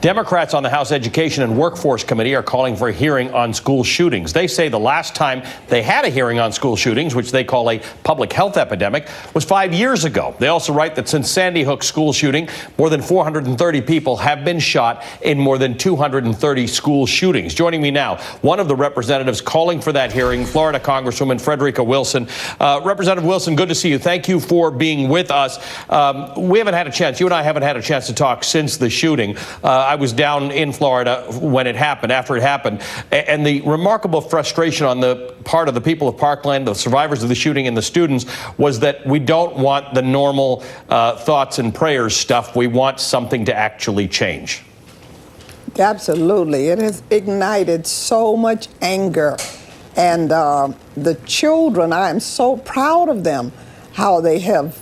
Democrats on the House Education and Workforce Committee are calling for a hearing on school shootings. They say the last time they had a hearing on school shootings, which they call a public health epidemic, was 5 years ago. They also write that since Sandy Hook school shooting, more than 430 people have been shot in more than 230 school shootings. Joining me now, one of the representatives calling for that hearing, Florida Congresswoman Frederica Wilson. Representative Wilson, good to see you. Thank you for being with us. We haven't had a chance, you and I haven't had a chance to talk since the shooting. I was down in Florida when it happened, after it happened, and the remarkable frustration on the part of the people of Parkland, the survivors of the shooting and the students, was that we don't want the normal thoughts and prayers stuff. We want something to actually change. Absolutely. It has ignited so much anger. And the children, I am so proud of them, how they have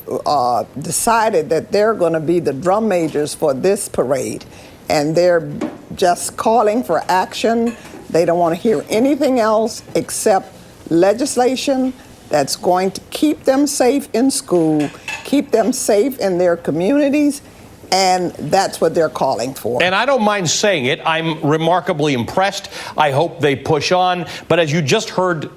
decided that they're going to be the drum majors for this parade. And they're just calling for action. They don't want to hear anything else except legislation that's going to keep them safe in school, keep them safe in their communities, and that's what they're calling for. And I don't mind saying it. I'm remarkably impressed. I hope they push on. But as you just heard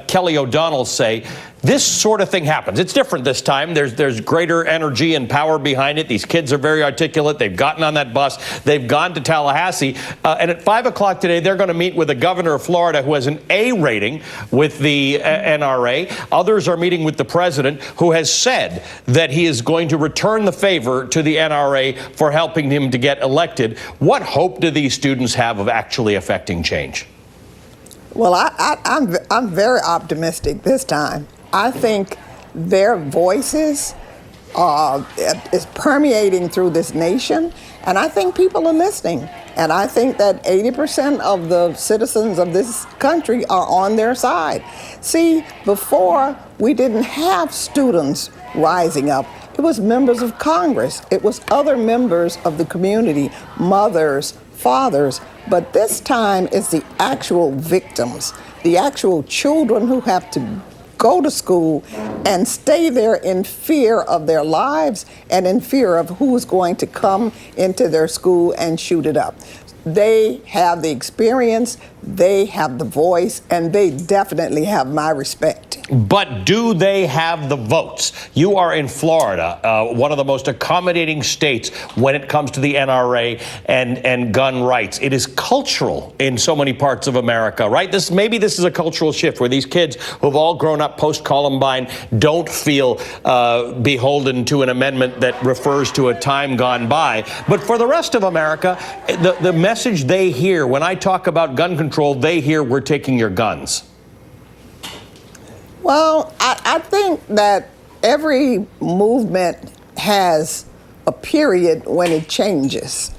Kelly O'Donnell say, this sort of thing happens. It's different this time. There's greater energy and power behind it. These kids are very articulate. They've gotten on that bus. They've gone to Tallahassee. And at 5 o'clock today, they're going to meet with the governor of Florida, who has an A rating with the NRA. Others are meeting with the president, who has said that he is going to return the favor to the NRA for helping him to get elected. What hope do these students have of actually affecting change? Well, I'm very optimistic this time. I think their voices is permeating through this nation, and I think people are listening. And I think that 80% of the citizens of this country are on their side. See, before we didn't have students rising up. It was members of Congress. It was other members of the community, mothers, fathers. But this time it's the actual victims, the actual children who have to go to school and stay there in fear of their lives and in fear of who is going to come into their school and shoot it up. They have the experience, they have the voice, and they definitely have my respect. But do they have the votes? You are in Florida, one of the most accommodating states when it comes to the NRA and gun rights. It is cultural in so many parts of America, right? Maybe this is a cultural shift where these kids who've all grown up post-Columbine don't feel beholden to an amendment that refers to a time gone by. But for the rest of America, the message they hear when I talk about gun control, they hear we're taking your guns. Well, I think that every movement has a period when it changes.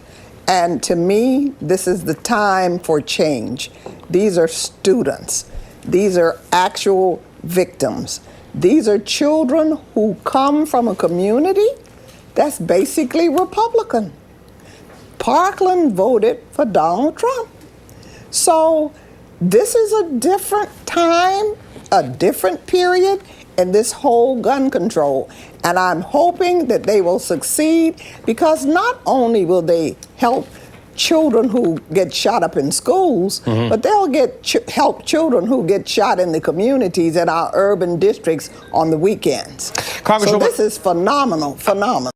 And to me, this is the time for change. These are students. These are actual victims. These are children who come from a community that's basically Republican. Parkland voted for Donald Trump. So this is a different time, a different period in this whole gun control. And I'm hoping that they will succeed, because not only will they help children who get shot up in schools, but they'll help children who get shot in the communities in our urban districts on the weekends. So this is phenomenal.